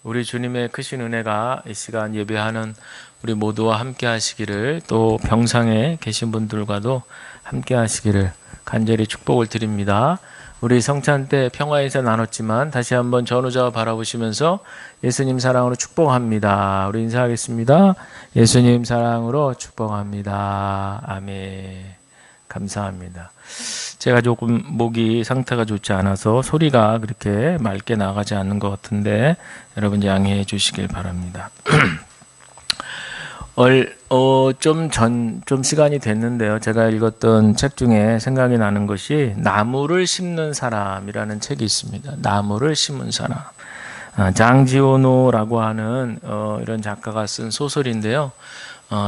우리 주님의 크신 은혜가 이 시간 예배하는 우리 모두와 함께 하시기를, 또 병상에 계신 분들과도 함께 하시기를 간절히 축복을 드립니다. 우리 성찬 때 평화에서 나눴지만 다시 한번 전후좌우 바라보시면서 예수님 사랑으로 축복합니다. 우리 인사하겠습니다. 예수님 사랑으로 축복합니다. 아멘. 감사합니다. 제가 조금 목이 상태가 좋지 않아서 소리가 그렇게 맑게 나가지 않는 것 같은데 여러분 양해해 주시길 바랍니다. 좀 시간이 됐는데요. 제가 읽었던 책 중에 생각이 나는 것이 나무를 심는 사람이라는 책이 있습니다. 나무를 심은 사람. 장지오노라고 하는 이런 작가가 쓴 소설인데요.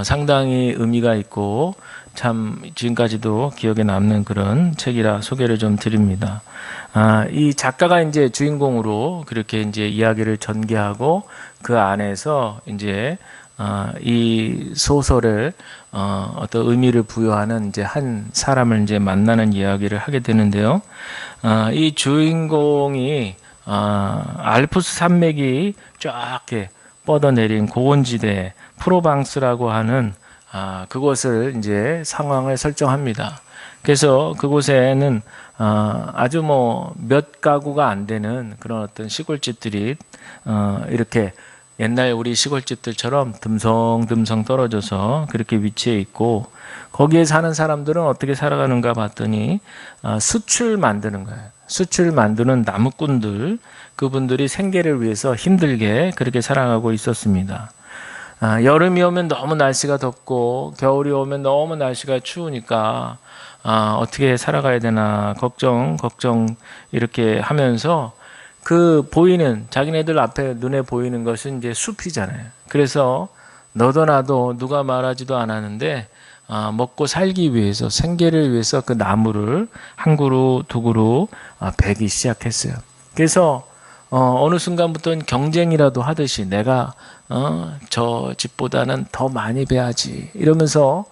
상당히 의미가 있고 참 지금까지도 기억에 남는 그런 책이라 소개를 좀 드립니다. 이 작가가 이제 주인공으로 그렇게 이제 이야기를 전개하고 그 안에서 이제 이 소설을 어떤 의미를 부여하는 이제 한 사람을 이제 만나는 이야기를 하게 되는데요. 이 주인공이 알프스 산맥이 쫙 이렇게 뻗어내린 고원지대 프로방스라고 하는 그곳을 이제 상황을 설정합니다. 그래서 그곳에는 아주 뭐 몇 가구가 안 되는 그런 어떤 시골집들이 이렇게 옛날 우리 시골집들처럼 듬성듬성 떨어져서 그렇게 위치해 있고, 거기에 사는 사람들은 어떻게 살아가는가 봤더니 숯을 만드는 거예요. 숯을 만드는 나무꾼들, 그분들이 생계를 위해서 힘들게 그렇게 살아가고 있었습니다. 여름이 오면 너무 날씨가 덥고 겨울이 오면 너무 날씨가 추우니까 어떻게 살아가야 되나 걱정 이렇게 하면서 그 보이는 자기네들 앞에 눈에 보이는 것은 이제 숲이잖아요. 그래서 너도 나도 누가 말하지도 않았는데 먹고 살기 위해서, 생계를 위해서 그 나무를 한 그루 두 그루 베기 시작했어요. 그래서 어느 순간부터는 경쟁이라도 하듯이 내가 저 집보다는 더 많이 베야지 이러면서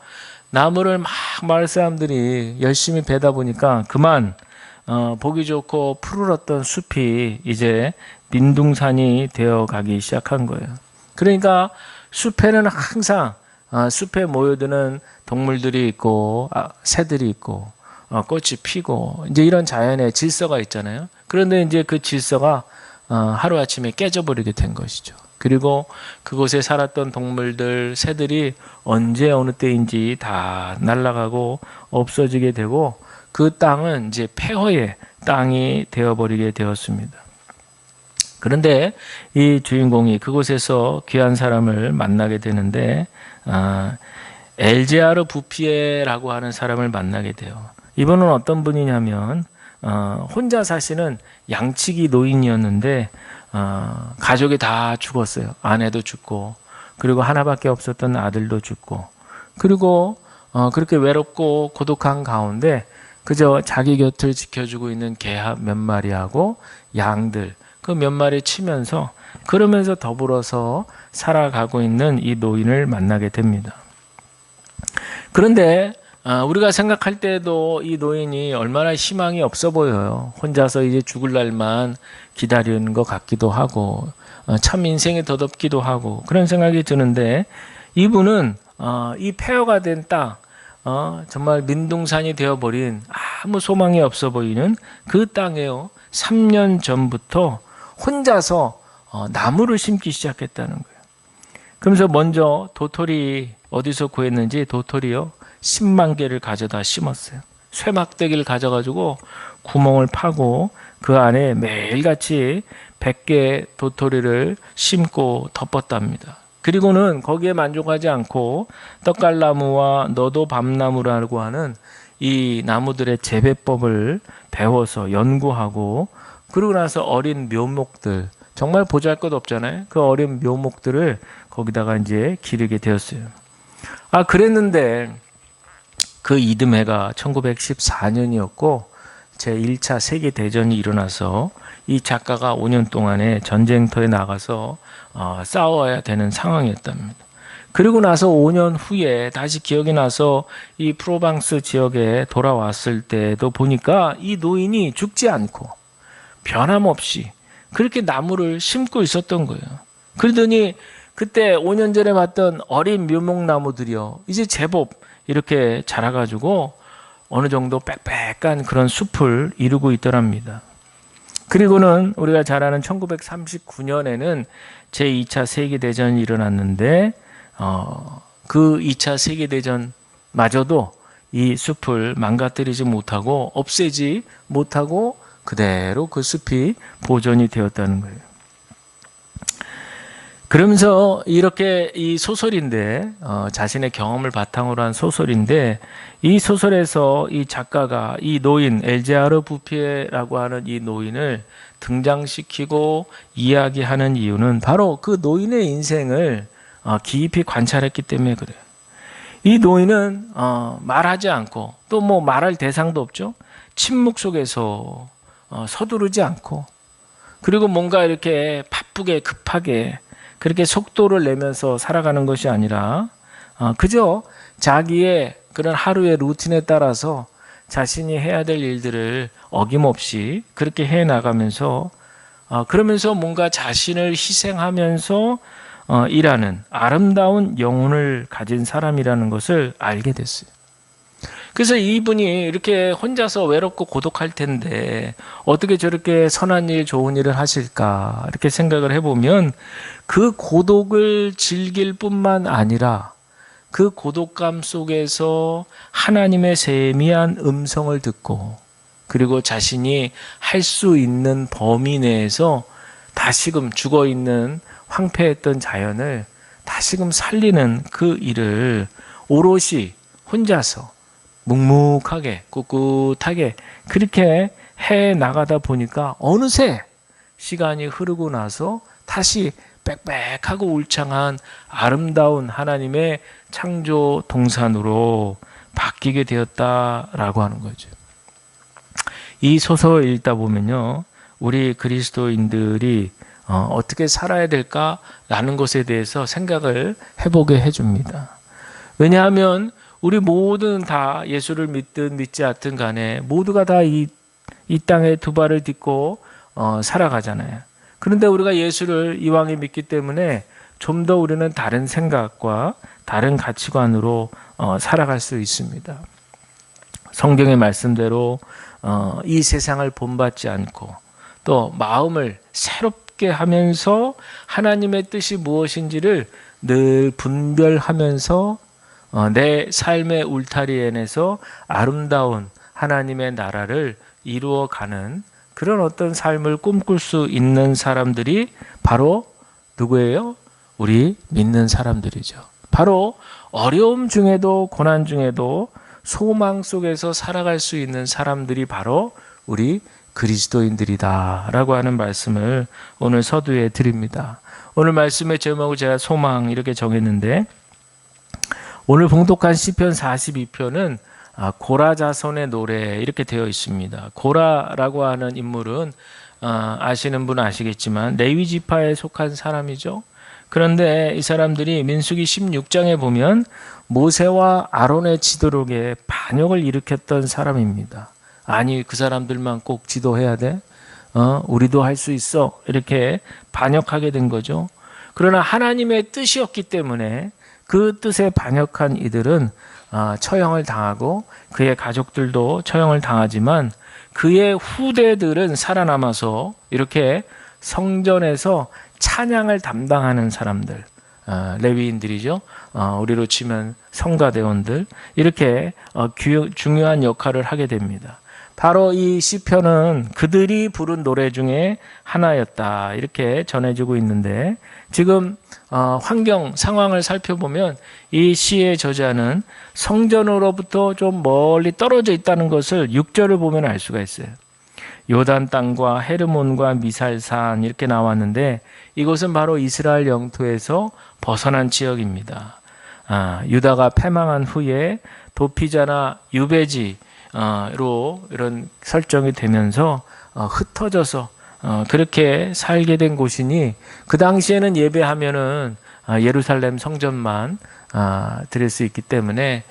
나무를 막 마을 사람들이 열심히 베다 보니까 그만 보기 좋고 푸르렀던 숲이 이제 민둥산이 되어 가기 시작한 거예요. 그러니까 숲에는 항상 숲에 모여드는 동물들이 있고 새들이 있고 꽃이 피고 이제 이런 자연의 질서가 있잖아요. 그런데 이제 그 질서가 하루아침에 깨져버리게 된 것이죠. 그리고 그곳에 살았던 동물들, 새들이 언제 어느 때인지 다 날아가고 없어지게 되고 그 땅은 이제 폐허의 땅이 되어버리게 되었습니다. 그런데 이 주인공이 그곳에서 귀한 사람을 만나게 되는데 엘제아르 부피에라고 하는 사람을 만나게 돼요. 이분은 어떤 분이냐면 혼자 사시는 양치기 노인이었는데 가족이 다 죽었어요. 아내도 죽고 그리고 하나밖에 없었던 아들도 죽고, 그리고 그렇게 외롭고 고독한 가운데 그저 자기 곁을 지켜주고 있는 개 몇 마리하고 양들 그 몇 마리 치면서 그러면서 더불어서 살아가고 있는 이 노인을 만나게 됩니다. 그런데 우리가 생각할 때도 이 노인이 얼마나 희망이 없어 보여요. 혼자서 이제 죽을 날만 기다리는 것 같기도 하고 참 인생이 더덥기도 하고 그런 생각이 드는데, 이분은 이 폐허가 된 땅, 정말 민둥산이 되어버린 아무 소망이 없어 보이는 그 땅에요, 3년 전부터 혼자서 나무를 심기 시작했다는 거예요. 그러면서 먼저 도토리 어디서 구했는지 도토리요 10만 개를 가져다 심었어요. 쇠막대기를 가져가지고 구멍을 파고 그 안에 매일같이 100개 도토리를 심고 덮었답니다. 그리고는 거기에 만족하지 않고 떡갈나무와 너도 밤나무라고 하는 이 나무들의 재배법을 배워서 연구하고, 그러고 나서 어린 묘목들, 정말 보잘것없잖아요. 그 어린 묘목들을 거기다가 이제 기르게 되었어요. 그랬는데 그 이듬해가 1914년이었고 제1차 세계대전이 일어나서 이 작가가 5년 동안에 전쟁터에 나가서 싸워야 되는 상황이었답니다. 그리고 나서 5년 후에 다시 기억이 나서 이 프로방스 지역에 돌아왔을 때도 보니까 이 노인이 죽지 않고 변함없이 그렇게 나무를 심고 있었던 거예요. 그러더니 그때 5년 전에 봤던 어린 묘목나무들이요, 이제 제법 이렇게 자라가지고 어느 정도 빽빽한 그런 숲을 이루고 있더랍니다. 그리고는 우리가 잘 아는 1939년에는 제2차 세계대전이 일어났는데 그 2차 세계대전마저도 이 숲을 망가뜨리지 못하고 없애지 못하고 그대로 그 숲이 보존이 되었다는 거예요. 그러면서 이렇게 이 소설인데 자신의 경험을 바탕으로 한 소설인데, 이 소설에서 이 작가가 이 노인 엘제아르 부피에라고 하는 이 노인을 등장시키고 이야기하는 이유는 바로 그 노인의 인생을 깊이 관찰했기 때문에 그래요. 이 노인은 말하지 않고 또 뭐 말할 대상도 없죠. 침묵 속에서 서두르지 않고, 그리고 뭔가 이렇게 바쁘게 급하게 그렇게 속도를 내면서 살아가는 것이 아니라 그저 자기의 그런 하루의 루틴에 따라서 자신이 해야 될 일들을 어김없이 그렇게 해나가면서 그러면서 뭔가 자신을 희생하면서 일하는 아름다운 영혼을 가진 사람이라는 것을 알게 됐어요. 그래서 이분이 이렇게 혼자서 외롭고 고독할 텐데 어떻게 저렇게 선한 일, 좋은 일을 하실까 이렇게 생각을 해보면, 그 고독을 즐길 뿐만 아니라 그 고독감 속에서 하나님의 세미한 음성을 듣고, 그리고 자신이 할 수 있는 범위 내에서 다시금 죽어있는 황폐했던 자연을 다시금 살리는 그 일을 오롯이 혼자서 묵묵하게 꿋꿋하게 그렇게 해 나가다 보니까 어느새 시간이 흐르고 나서 다시 빽빽하고 울창한 아름다운 하나님의 창조 동산으로 바뀌게 되었다라고 하는 거죠. 이 소설 읽다 보면요, 우리 그리스도인들이 어떻게 살아야 될까라는 것에 대해서 생각을 해보게 해줍니다. 왜냐하면 우리 모두는 다 예수를 믿든 믿지 않든 간에 모두가 다 이 땅에 두 발을 딛고 살아가잖아요. 그런데 우리가 예수를 이왕에 믿기 때문에 좀 더 우리는 다른 생각과 다른 가치관으로 살아갈 수 있습니다. 성경의 말씀대로 이 세상을 본받지 않고 또 마음을 새롭게 하면서 하나님의 뜻이 무엇인지를 늘 분별하면서 내 삶의 울타리에서 아름다운 하나님의 나라를 이루어가는 그런 어떤 삶을 꿈꿀 수 있는 사람들이 바로 누구예요? 우리 믿는 사람들이죠. 바로 어려움 중에도 고난 중에도 소망 속에서 살아갈 수 있는 사람들이 바로 우리 그리스도인들이다라고 하는 말씀을 오늘 서두에 드립니다. 오늘 말씀의 제목을 제가 소망 이렇게 정했는데, 오늘 봉독한 시편 42편은 고라 자손의 노래 이렇게 되어 있습니다. 고라라고 하는 인물은 아시는 분은 아시겠지만 레위 지파에 속한 사람이죠. 그런데 이 사람들이 민수기 16장에 보면 모세와 아론의 지도록에 반역을 일으켰던 사람입니다. 아니, 그 사람들만 꼭 지도해야 돼? 우리도 할 수 있어. 이렇게 반역하게 된 거죠. 그러나 하나님의 뜻이었기 때문에 그 뜻에 반역한 이들은 처형을 당하고 그의 가족들도 처형을 당하지만 그의 후대들은 살아남아서 이렇게 성전에서 찬양을 담당하는 사람들, 레위인들이죠. 우리로 치면 성가대원들, 이렇게 중요한 역할을 하게 됩니다. 바로 이 시편은 그들이 부른 노래 중에 하나였다 이렇게 전해지고 있는데, 지금 환경 상황을 살펴보면 이 시의 저자는 성전으로부터 좀 멀리 떨어져 있다는 것을 6절을 보면 알 수가 있어요. 요단 땅과 헤르몬과 미살산 이렇게 나왔는데 이곳은 바로 이스라엘 영토에서 벗어난 지역입니다. 유다가 패망한 후에 도피자나 유배지로 이런 설정이 되면서 흩어져서 그렇게 살게 된 곳이니, 그 당시에는 예배하면은 예루살렘 성전만 드릴 수 있기 때문에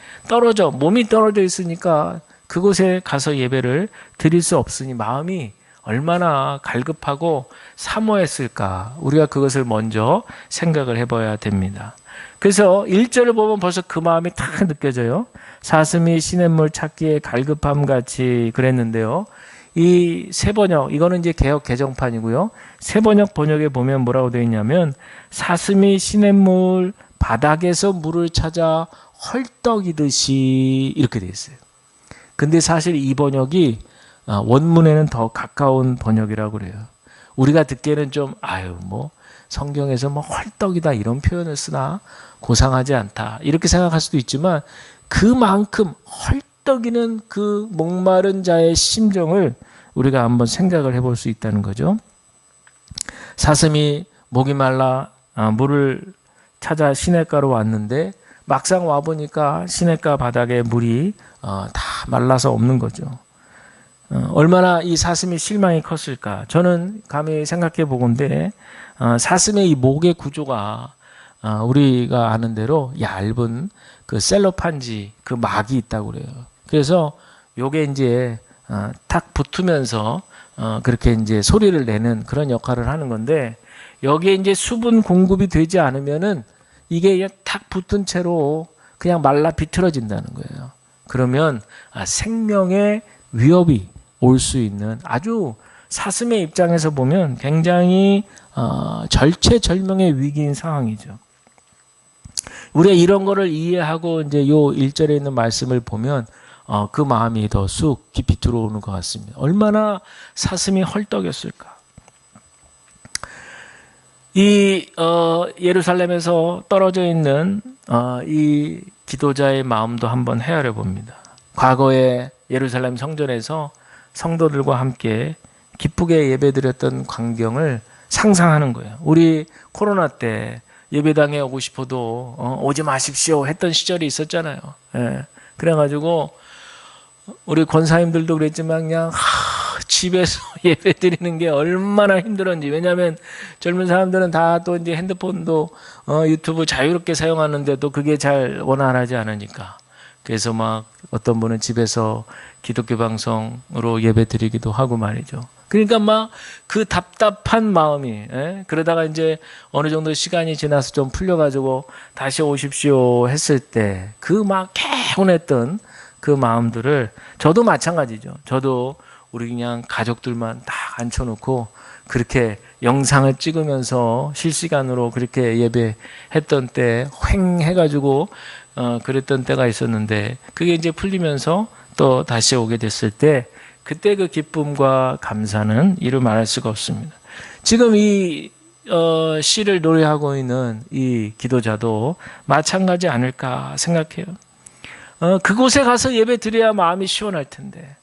몸이 떨어져 있으니까 그곳에 가서 예배를 드릴 수 없으니 마음이 얼마나 갈급하고 사모했을까. 우리가 그것을 먼저 생각을 해봐야 됩니다. 그래서 1절을 보면 벌써 그 마음이 딱 느껴져요. 사슴이 시냇물 찾기에 갈급함 같이 그랬는데요. 이 세번역, 이거는 이제 개역 개정판이고요. 세번역 번역에 보면 뭐라고 되어 있냐면 사슴이 시냇물 바닥에서 물을 찾아 헐떡이듯이 이렇게 되어 있어요. 근데 사실 이 번역이 원문에는 더 가까운 번역이라고 그래요. 우리가 듣기에는 좀 성경에서 헐떡이다 이런 표현을 쓰나 고상하지 않다 이렇게 생각할 수도 있지만 그만큼 헐떡이는 그 목마른 자의 심정을 우리가 한번 생각을 해볼 수 있다는 거죠. 사슴이 목이 말라 물을 찾아 시냇가로 왔는데 막상 와보니까 시냇가 바닥에 물이 다 말라서 없는 거죠. 얼마나 이 사슴이 실망이 컸을까. 저는 감히 생각해 보건대 사슴의 이 목의 구조가 우리가 아는 대로 얇은 그 셀로판지 그 막이 있다고 그래요. 그래서 요게 이제 탁 붙으면서 그렇게 이제 소리를 내는 그런 역할을 하는 건데 여기에 이제 수분 공급이 되지 않으면은 이게 탁 붙은 채로 그냥 말라 비틀어진다는 거예요. 그러면 생명의 위협이 올 수 있는 아주 사슴의 입장에서 보면 굉장히 절체절명의 위기인 상황이죠. 우리가 이런 거를 이해하고 이제 요 1절에 있는 말씀을 보면 그 마음이 더 쑥 깊이 들어오는 것 같습니다. 얼마나 사슴이 헐떡였을까. 이 예루살렘에서 떨어져 있는 이 기도자의 마음도 한번 헤아려 봅니다. 과거에 예루살렘 성전에서 성도들과 함께 기쁘게 예배드렸던 광경을 상상하는 거예요. 우리 코로나 때 예배당에 오고 싶어도 오지 마십시오 했던 시절이 있었잖아요. 예. 그래가지고 우리 권사님들도 그랬지만 그냥 집에서 예배 드리는 게 얼마나 힘들었는지. 왜냐하면 젊은 사람들은 다 또 이제 핸드폰도 유튜브 자유롭게 사용하는데도 그게 잘 원활하지 않으니까. 그래서 막 어떤 분은 집에서 기독교 방송으로 예배 드리기도 하고 말이죠. 그러니까 막 그 답답한 마음이 그러다가 이제 어느 정도 시간이 지나서 좀 풀려가지고 다시 오십시오 했을 때 그 막 개운했던 그 마음들을 저도 마찬가지죠. 저도 우리 그냥 가족들만 딱 앉혀놓고 그렇게 영상을 찍으면서 실시간으로 그렇게 예배했던 때 휑 해가지고 그랬던 때가 있었는데 그게 이제 풀리면서 또 다시 오게 됐을 때 그때 그 기쁨과 감사는 이루 말할 수가 없습니다. 지금 이 시를 노래하고 있는 이 기도자도 마찬가지 않을까 생각해요. 그곳에 가서 예배 드려야 마음이 시원할 텐데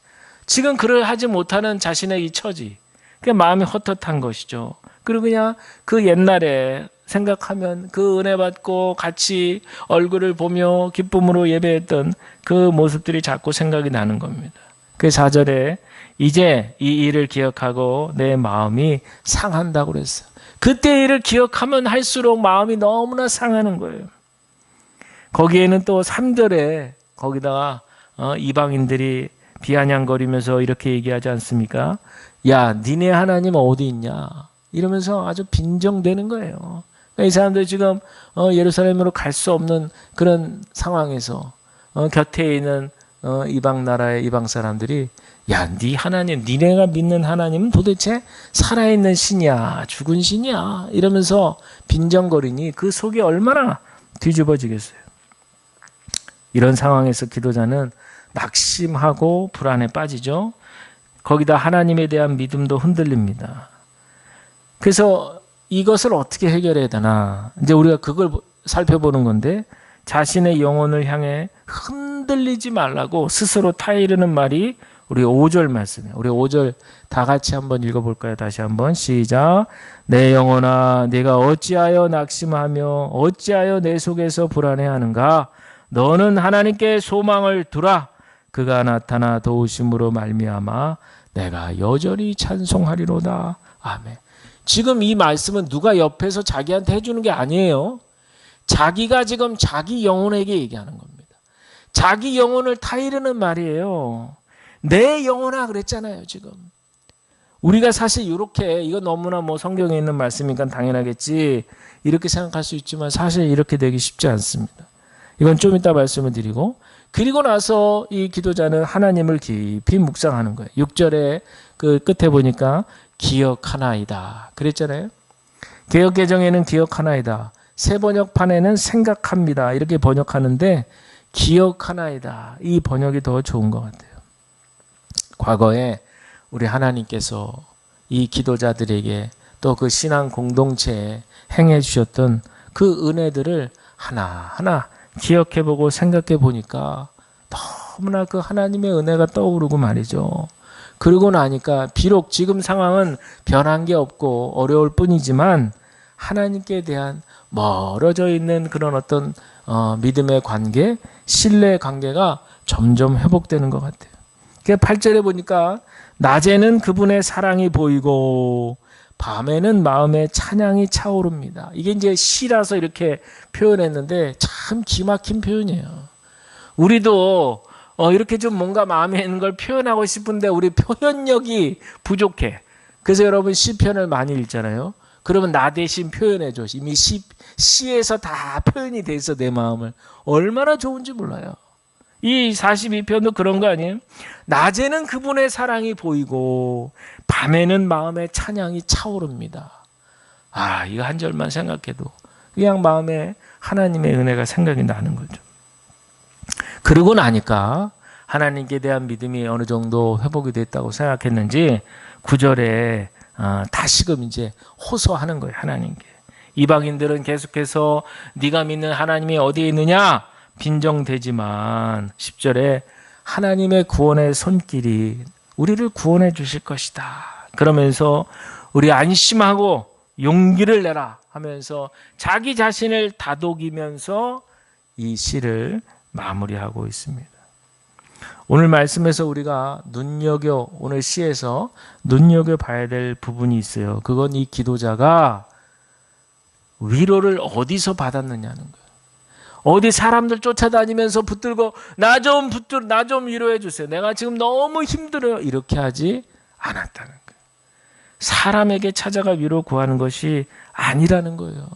지금 그를 하지 못하는 자신의 이 처지, 그냥 마음이 헛헛한 것이죠. 그리고 그냥 그 옛날에 생각하면 그 은혜 받고 같이 얼굴을 보며 기쁨으로 예배했던 그 모습들이 자꾸 생각이 나는 겁니다. 그 4절에 이제 이 일을 기억하고 내 마음이 상한다고 그랬어요. 그때 일을 기억하면 할수록 마음이 너무나 상하는 거예요. 거기에는 또 3절에 거기다가 이방인들이 비아냥거리면서 이렇게 얘기하지 않습니까? 야, 니네 하나님 어디 있냐? 이러면서 아주 빈정대는 거예요. 이 사람들 지금 예루살렘으로 갈 수 없는 그런 상황에서 곁에 있는 이방 나라의 이방 사람들이 야, 네 하나님, 니네가 믿는 하나님은 도대체 살아있는 신이야, 죽은 신이야 이러면서 빈정거리니 그 속이 얼마나 뒤집어지겠어요. 이런 상황에서 기도자는 낙심하고 불안에 빠지죠. 거기다 하나님에 대한 믿음도 흔들립니다. 그래서 이것을 어떻게 해결해야 되나? 이제 우리가 그걸 살펴보는 건데 자신의 영혼을 향해 흔들리지 말라고 스스로 타이르는 말이 우리 5절 말씀이에요. 우리 5절 다 같이 한번 읽어볼까요? 다시 한번 시작. 내 영혼아 네가 어찌하여 낙심하며 어찌하여 내 속에서 불안해하는가? 너는 하나님께 소망을 두라. 그가 나타나 도우심으로 말미암아 내가 여전히 찬송하리로다. 아멘. 지금 이 말씀은 누가 옆에서 자기한테 해주는 게 아니에요. 자기가 지금 자기 영혼에게 얘기하는 겁니다. 자기 영혼을 타이르는 말이에요. 내 영혼아 그랬잖아요. 지금 우리가 사실 이렇게, 이거 너무나 뭐 성경에 있는 말씀이니까 당연하겠지 이렇게 생각할 수 있지만 사실 이렇게 되기 쉽지 않습니다. 이건 좀 이따 말씀을 드리고, 그리고 나서 이 기도자는 하나님을 깊이 묵상하는 거예요. 6절에 그 끝에 보니까 기억하나이다 그랬잖아요. 개역개정에는 기억하나이다, 새 번역판에는 생각합니다 이렇게 번역하는데 기억하나이다 이 번역이 더 좋은 것 같아요. 과거에 우리 하나님께서 이 기도자들에게 또 그 신앙 공동체에 행해 주셨던 그 은혜들을 하나하나 기억해보고 생각해보니까 너무나 그 하나님의 은혜가 떠오르고 말이죠. 그러고 나니까 비록 지금 상황은 변한 게 없고 어려울 뿐이지만 하나님께 대한 멀어져 있는 그런 어떤 믿음의 관계, 신뢰의 관계가 점점 회복되는 것 같아요. 8절에 보니까 낮에는 그분의 사랑이 보이고 밤에는 마음의 찬양이 차오릅니다. 이게 이제 시라서 이렇게 표현했는데 참 기막힌 표현이에요. 우리도 이렇게 좀 뭔가 마음에 있는 걸 표현하고 싶은데 우리 표현력이 부족해. 그래서 여러분 시편을 많이 읽잖아요. 그러면 나 대신 표현해줘. 이미 시에서 다 표현이 돼 있어, 내 마음을. 얼마나 좋은지 몰라요. 이 42편도 그런 거 아니에요? 낮에는 그분의 사랑이 보이고 밤에는 마음의 찬양이 차오릅니다. 이거 한 절만 생각해도 그냥 마음에 하나님의 은혜가 생각이 나는 거죠. 그러고 나니까 하나님께 대한 믿음이 어느 정도 회복이 됐다고 생각했는지 9절에 다시금 이제 호소하는 거예요, 하나님께. 이방인들은 계속해서 네가 믿는 하나님이 어디에 있느냐 빈정대지만 10절에 하나님의 구원의 손길이 우리를 구원해 주실 것이다 그러면서 우리 안심하고 용기를 내라 하면서 자기 자신을 다독이면서 이 시를 마무리하고 있습니다. 오늘 말씀에서 우리가 오늘 시에서 눈여겨봐야 될 부분이 있어요. 그건 이 기도자가 위로를 어디서 받았느냐는 거예요. 어디 사람들 쫓아다니면서 붙들고 나 좀 위로해 주세요. 내가 지금 너무 힘들어요. 이렇게 하지 않았다는 거예요. 사람에게 찾아가 위로 구하는 것이 아니라는 거예요.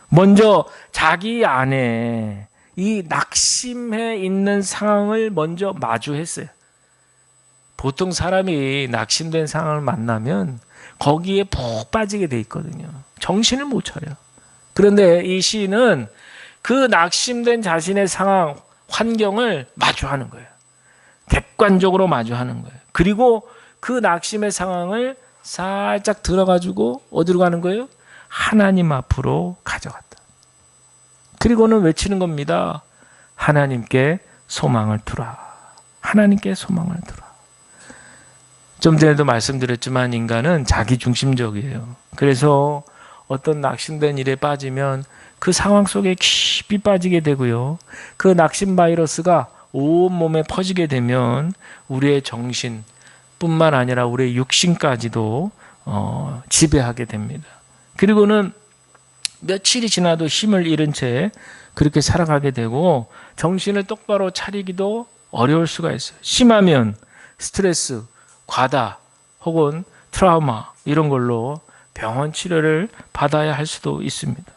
먼저 자기 안에 이 낙심해 있는 상황을 먼저 마주했어요. 보통 사람이 낙심된 상황을 만나면 거기에 푹 빠지게 돼 있거든요. 정신을 못 차려. 그런데 이 시인은 그 낙심된 자신의 상황, 환경을 마주하는 거예요. 객관적으로 마주하는 거예요. 그리고 그 낙심의 상황을 살짝 들어가지고 어디로 가는 거예요? 하나님 앞으로 가져갔다. 그리고는 외치는 겁니다. 하나님께 소망을 두라. 하나님께 소망을 두라. 좀 전에도 말씀드렸지만 인간은 자기중심적이에요. 그래서 어떤 낙심된 일에 빠지면 그 상황 속에 깊이 빠지게 되고요. 그 낙심 바이러스가 온몸에 퍼지게 되면 우리의 정신뿐만 아니라 우리의 육신까지도 지배하게 됩니다. 그리고는 며칠이 지나도 힘을 잃은 채 그렇게 살아가게 되고 정신을 똑바로 차리기도 어려울 수가 있어요. 심하면 스트레스, 과다 혹은 트라우마 이런 걸로 병원 치료를 받아야 할 수도 있습니다.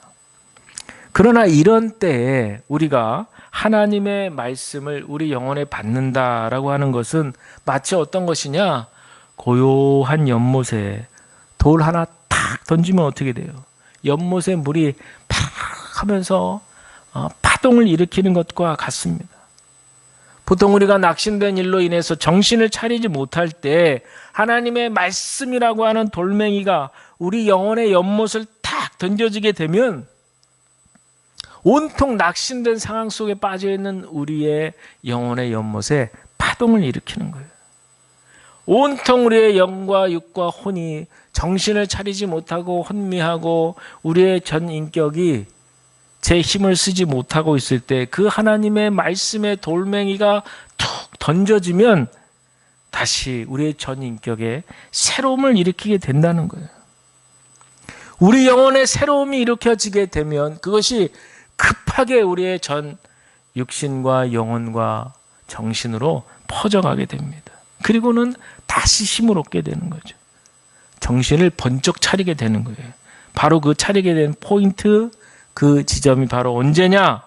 그러나 이런 때에 우리가 하나님의 말씀을 우리 영혼에 받는다라고 하는 것은 마치 어떤 것이냐? 고요한 연못에 돌 하나 탁 던지면 어떻게 돼요? 연못에 물이 팍 하면서 파동을 일으키는 것과 같습니다. 보통 우리가 낙심된 일로 인해서 정신을 차리지 못할 때 하나님의 말씀이라고 하는 돌멩이가 우리 영혼의 연못을 탁 던져지게 되면 온통 낙심된 상황 속에 빠져있는 우리의 영혼의 연못에 파동을 일으키는 거예요. 온통 우리의 영과 육과 혼이 정신을 차리지 못하고 혼미하고 우리의 전 인격이 제 힘을 쓰지 못하고 있을 때 그 하나님의 말씀의 돌멩이가 툭 던져지면 다시 우리의 전 인격에 새로움을 일으키게 된다는 거예요. 우리 영혼의 새로움이 일으켜지게 되면 그것이 급하게 우리의 전 육신과 영혼과 정신으로 퍼져가게 됩니다. 그리고는 다시 힘을 얻게 되는 거죠. 정신을 번쩍 차리게 되는 거예요. 바로 그 차리게 된 포인트, 그 지점이 바로 언제냐?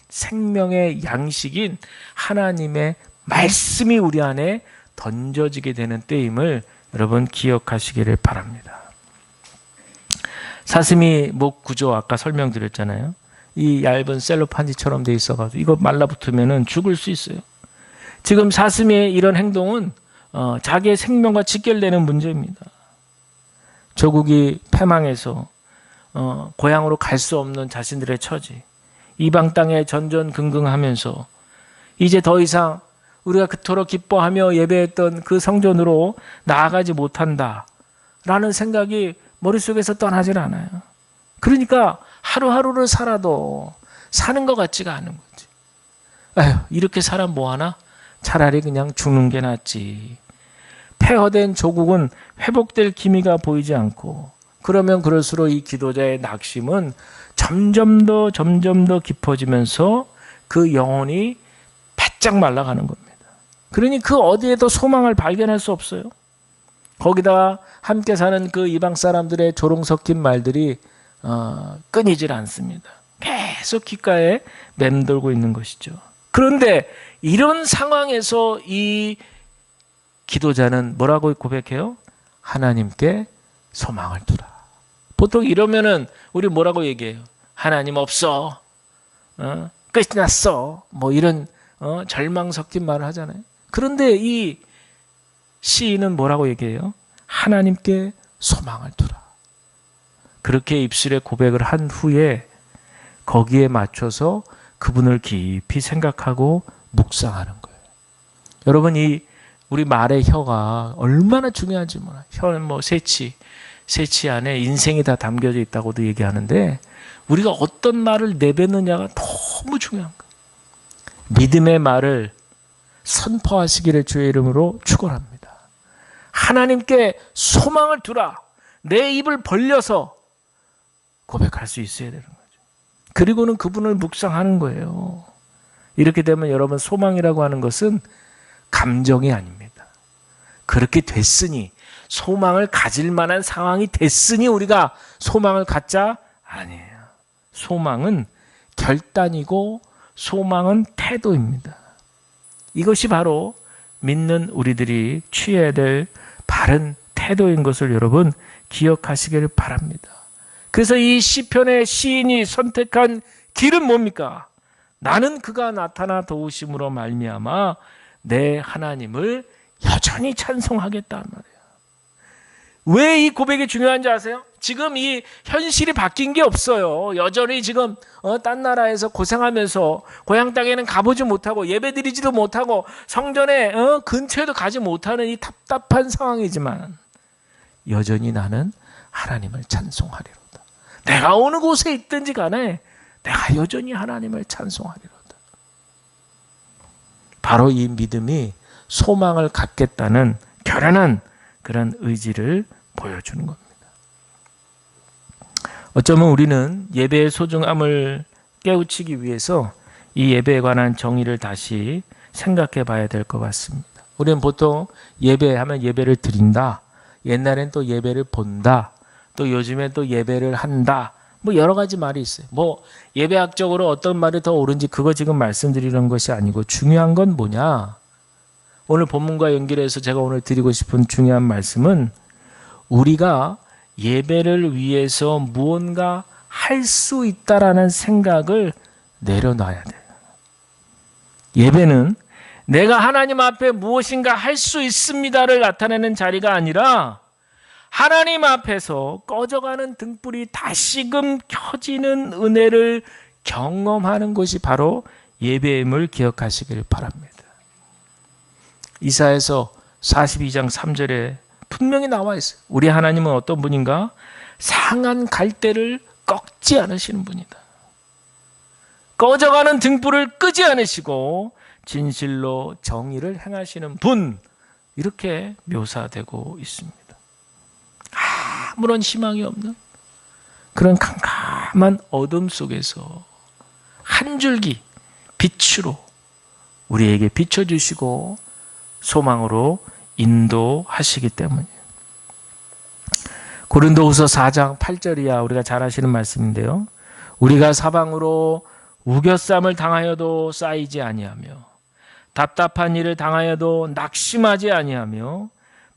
생명의 양식인 하나님의 말씀이 우리 안에 던져지게 되는 때임을 여러분 기억하시기를 바랍니다. 사슴이 목 구조 아까 설명드렸잖아요. 이 얇은 셀로판지처럼 돼 있어가지고 이거 말라붙으면 죽을 수 있어요. 지금 사슴의 이런 행동은 자기의 생명과 직결되는 문제입니다. 조국이 패망해서 고향으로 갈 수 없는 자신들의 처지, 이방 땅에 전전긍긍하면서 이제 더 이상 우리가 그토록 기뻐하며 예배했던 그 성전으로 나아가지 못한다라는 생각이 머릿속에서 떠나질 않아요. 그러니까 하루하루를 살아도 사는 것 같지가 않은 거지. 아휴, 이렇게 사람 뭐하나? 차라리 그냥 죽는 게 낫지. 폐허된 조국은 회복될 기미가 보이지 않고, 그러면 그럴수록 이 기도자의 낙심은 점점 더 깊어지면서 그 영혼이 바짝 말라가는 겁니다. 그러니 그 어디에도 소망을 발견할 수 없어요. 거기다 함께 사는 그 이방 사람들의 조롱 섞인 말들이 끊이질 않습니다. 계속 귓가에 맴돌고 있는 것이죠. 그런데 이런 상황에서 이 기도자는 뭐라고 고백해요? 하나님께 소망을 두라. 보통 이러면은 우리 뭐라고 얘기해요? 하나님 없어. 끝이 났어. 뭐 이런 절망 섞인 말을 하잖아요. 그런데 이 시인은 뭐라고 얘기해요? 하나님께 소망을 두라. 그렇게 입술에 고백을 한 후에 거기에 맞춰서 그분을 깊이 생각하고 묵상하는 거예요. 여러분, 이 우리 말의 혀가 얼마나 중요한지 몰라요. 혀는 뭐 새치 안에 인생이 다 담겨져 있다고도 얘기하는데 우리가 어떤 말을 내뱉느냐가 너무 중요한 거예요. 믿음의 말을 선포하시기를 주의 이름으로 축원합니다. 하나님께 소망을 두라. 내 입을 벌려서 고백할 수 있어야 되는 거죠. 그리고는 그분을 묵상하는 거예요. 이렇게 되면 여러분, 소망이라고 하는 것은 감정이 아닙니다. 그렇게 됐으니, 소망을 가질 만한 상황이 됐으니 우리가 소망을 갖자? 아니에요. 소망은 결단이고 소망은 태도입니다. 이것이 바로 믿는 우리들이 취해야 될 바른 태도인 것을 여러분 기억하시기를 바랍니다. 그래서 이 시편의 시인이 선택한 길은 뭡니까? 나는 그가 나타나 도우심으로 말미암아 내 하나님을 여전히 찬송하겠다는 말이에요. 왜 이 고백이 중요한지 아세요? 지금 이 현실이 바뀐 게 없어요. 여전히 지금 딴 나라에서 고생하면서 고향 땅에는 가보지 못하고 예배드리지도 못하고 성전에 근처에도 가지 못하는 이 답답한 상황이지만 여전히 나는 하나님을 찬송하리로다. 내가 어느 곳에 있든지 간에 내가 여전히 하나님을 찬송하리로다. 바로 이 믿음이 소망을 갖겠다는 결연한 그런 의지를 보여주는 겁니다. 어쩌면 우리는 예배의 소중함을 깨우치기 위해서 이 예배에 관한 정의를 다시 생각해 봐야 될 것 같습니다. 우리는 보통 예배하면 예배를 드린다. 옛날엔 또 예배를 본다. 또 요즘엔 또 예배를 한다. 뭐 여러 가지 말이 있어요. 뭐 예배학적으로 어떤 말이 더 옳은지 그거 지금 말씀드리는 것이 아니고 중요한 건 뭐냐? 오늘 본문과 연결해서 제가 오늘 드리고 싶은 중요한 말씀은 우리가 예배를 위해서 무언가 할 수 있다라는 생각을 내려놔야 돼요. 예배는 내가 하나님 앞에 무엇인가 할 수 있습니다를 나타내는 자리가 아니라 하나님 앞에서 꺼져가는 등불이 다시금 켜지는 은혜를 경험하는 것이 바로 예배임을 기억하시길 바랍니다. 이사야서 42장 3절에 분명히 나와 있어요. 우리 하나님은 어떤 분인가? 상한 갈대를 꺾지 않으시는 분이다. 꺼져가는 등불을 끄지 않으시고 진실로 정의를 행하시는 분, 이렇게 묘사되고 있습니다. 아무런 희망이 없는 그런 캄캄한 어둠 속에서 한 줄기 빛으로 우리에게 비춰주시고 소망으로 인도하시기 때문이에요. 고린도후서 4장 8절이야 우리가 잘 아시는 말씀인데요. 우리가 사방으로 우겨쌈을 당하여도 쌓이지 아니하며 답답한 일을 당하여도 낙심하지 아니하며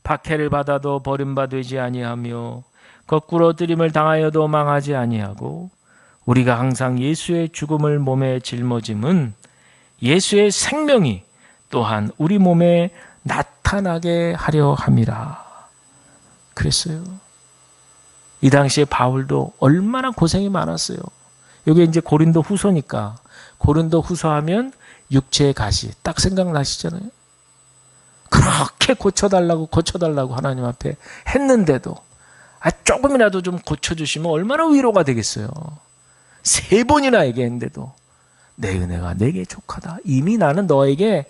박해를 받아도 버림받지 아니하며 거꾸로 뜨림을 당하여도 망하지 아니하고 우리가 항상 예수의 죽음을 몸에 짊어짐은 예수의 생명이 또한 우리 몸에 나타나게 하려 함이라 그랬어요. 이 당시에 바울도 얼마나 고생이 많았어요. 이게 이제 고린도 후서니까 고린도 후서 하면 육체의 가시 딱 생각나시잖아요. 그렇게 고쳐달라고 하나님 앞에 했는데도 조금이라도 좀 고쳐주시면 얼마나 위로가 되겠어요. 3번이나 얘기했는데도 내 은혜가 내게 족하다. 이미 나는 너에게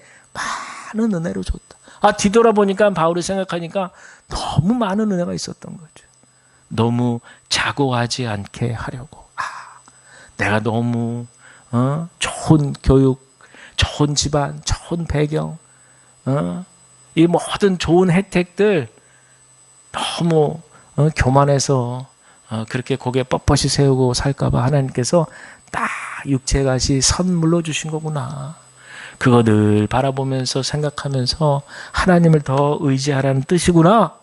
많은 은혜를 줬다. 뒤돌아보니까 바울이 생각하니까 너무 많은 은혜가 있었던 거죠. 너무 자고하지 않게 하려고. 내가 너무 좋은 교육, 좋은 집안, 좋은 배경, 이 모든 좋은 혜택들 너무 교만해서 그렇게 고개 뻣뻣이 세우고 살까봐 하나님께서 딱 육체의 가시 선물로 주신 거구나. 그거 늘 바라보면서 생각하면서 하나님을 더 의지하라는 뜻이구나.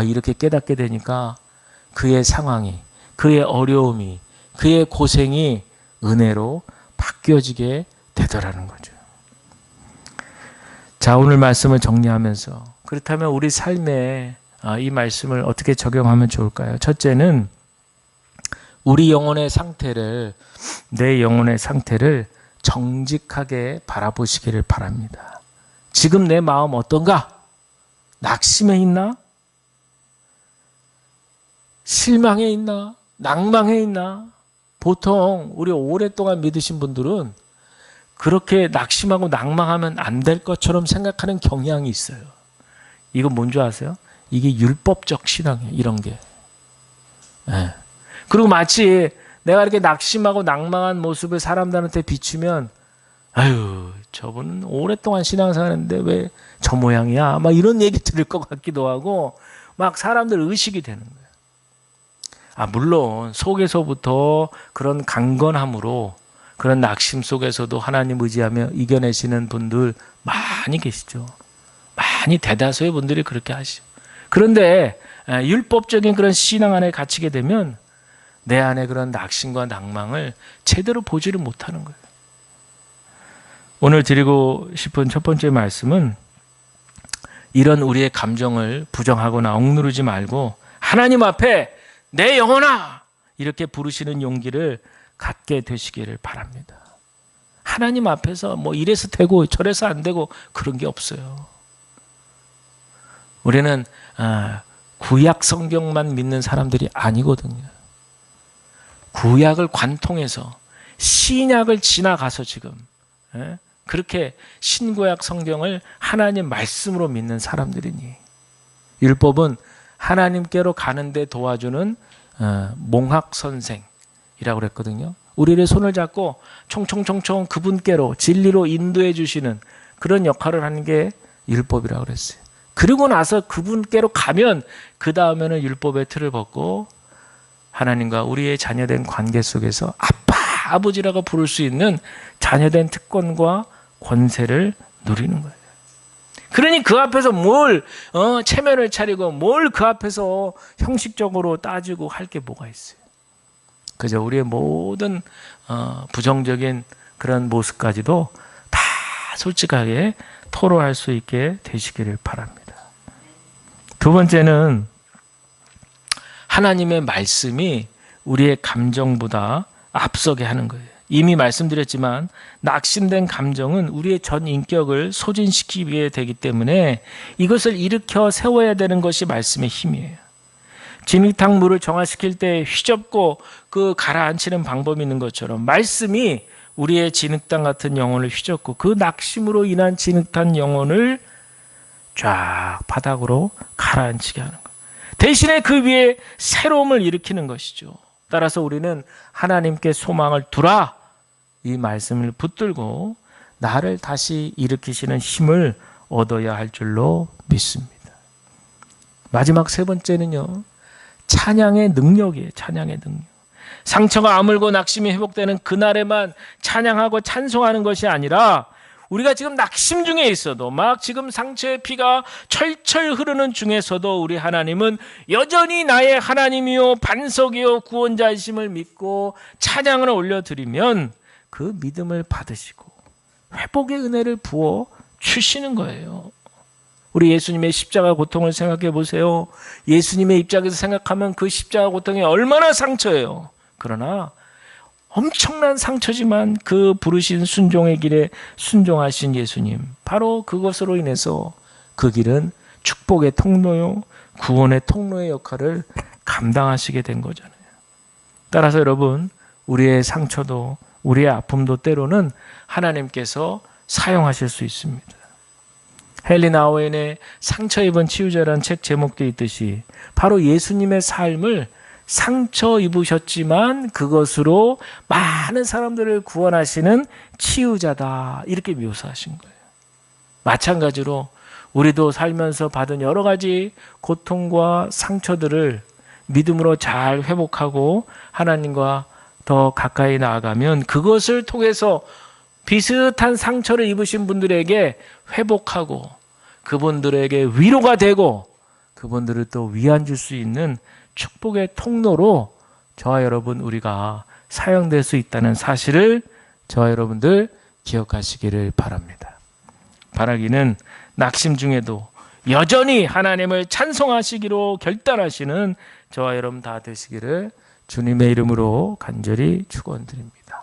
이렇게 깨닫게 되니까 그의 상황이, 그의 어려움이, 그의 고생이 은혜로 바뀌어지게 되더라는 거죠. 자, 오늘 말씀을 정리하면서 그렇다면 우리 삶에 이 말씀을 어떻게 적용하면 좋을까요? 첫째는 우리 영혼의 상태를, 내 영혼의 상태를 정직하게 바라보시기를 바랍니다. 지금 내 마음 어떤가? 낙심해 있나? 실망해 있나? 낭망해 있나? 보통 우리 오랫동안 믿으신 분들은 그렇게 낙심하고 낭망하면 안 될 것처럼 생각하는 경향이 있어요. 이건 뭔지 아세요? 이게 율법적 신앙이에요. 이런 게. 네. 그리고 마치 내가 이렇게 낙심하고 낭망한 모습을 사람들한테 비추면 아유 저분은 오랫동안 신앙생활했는데 왜 저 모양이야? 막 이런 얘기 들을 것 같기도 하고 막 사람들 의식이 되는 거예요. 물론 속에서부터 그런 강건함으로 그런 낙심 속에서도 하나님 의지하며 이겨내시는 분들 많이 계시죠. 많이 대다수의 분들이 그렇게 하시죠. 그런데 율법적인 그런 신앙 안에 갇히게 되면 내 안에 그런 낙심과 낭망을 제대로 보지를 못하는 거예요. 오늘 드리고 싶은 첫 번째 말씀은 이런 우리의 감정을 부정하거나 억누르지 말고 하나님 앞에 내 영혼아 이렇게 부르시는 용기를 갖게 되시기를 바랍니다. 하나님 앞에서 뭐 이래서 되고 저래서 안 되고 그런 게 없어요. 우리는 구약 성경만 믿는 사람들이 아니거든요. 구약을 관통해서 신약을 지나가서 지금 그렇게 신구약 성경을 하나님 말씀으로 믿는 사람들이니 율법은 하나님께로 가는데 도와주는 몽학선생이라고 그랬거든요. 우리를 손을 잡고 총총총총 그분께로 진리로 인도해 주시는 그런 역할을 하는 게 율법이라고 그랬어요. 그리고 나서 그분께로 가면 그 다음에는 율법의 틀을 벗고 하나님과 우리의 자녀된 관계 속에서 아빠, 아버지라고 부를 수 있는 자녀된 특권과 권세를 누리는 거예요. 그러니 그 앞에서 뭘 체면을 차리고 뭘 그 앞에서 형식적으로 따지고 할 게 뭐가 있어요. 그저 우리의 모든 부정적인 그런 모습까지도 다 솔직하게 토로할 수 있게 되시기를 바랍니다. 두 번째는 하나님의 말씀이 우리의 감정보다 앞서게 하는 거예요. 이미 말씀드렸지만 낙심된 감정은 우리의 전 인격을 소진시키게 되기 때문에 이것을 일으켜 세워야 되는 것이 말씀의 힘이에요. 진흙탕 물을 정화시킬 때 휘젓고 그 가라앉히는 방법이 있는 것처럼 말씀이 우리의 진흙탕 같은 영혼을 휘젓고 그 낙심으로 인한 진흙탕 영혼을 쫙 바닥으로 가라앉히게 하는 것. 대신에 그 위에 새로움을 일으키는 것이죠. 따라서 우리는 하나님께 소망을 두라. 이 말씀을 붙들고 나를 다시 일으키시는 힘을 얻어야 할 줄로 믿습니다. 마지막 세 번째는요. 찬양의 능력이에요. 찬양의 능력. 상처가 아물고 낙심이 회복되는 그날에만 찬양하고 찬송하는 것이 아니라 우리가 지금 낙심 중에 있어도 막 지금 상처의 피가 철철 흐르는 중에서도 우리 하나님은 여전히 나의 하나님이요 반석이요 구원자이심을 믿고 찬양을 올려드리면 그 믿음을 받으시고 회복의 은혜를 부어 주시는 거예요. 우리 예수님의 십자가 고통을 생각해 보세요. 예수님의 입장에서 생각하면 그 십자가 고통이 얼마나 상처예요. 그러나 엄청난 상처지만 그 부르신 순종의 길에 순종하신 예수님, 바로 그것으로 인해서 그 길은 축복의 통로요, 구원의 통로의 역할을 감당하시게 된 거잖아요. 따라서 여러분, 우리의 상처도 우리의 아픔도 때로는 하나님께서 사용하실 수 있습니다. 헨리 나우엔의 상처 입은 치유자라는 책 제목도 있듯이 바로 예수님의 삶을 상처 입으셨지만 그것으로 많은 사람들을 구원하시는 치유자다, 이렇게 묘사하신 거예요. 마찬가지로 우리도 살면서 받은 여러 가지 고통과 상처들을 믿음으로 잘 회복하고 하나님과 더 가까이 나아가면 그것을 통해서 비슷한 상처를 입으신 분들에게 회복하고 그분들에게 위로가 되고 그분들을 또 위안 줄 수 있는 축복의 통로로 저와 여러분 우리가 사용될 수 있다는 사실을 저와 여러분들 기억하시기를 바랍니다. 바라기는 낙심 중에도 여전히 하나님을 찬송하시기로 결단하시는 저와 여러분 다 되시기를 주님의 이름으로 간절히 축원드립니다.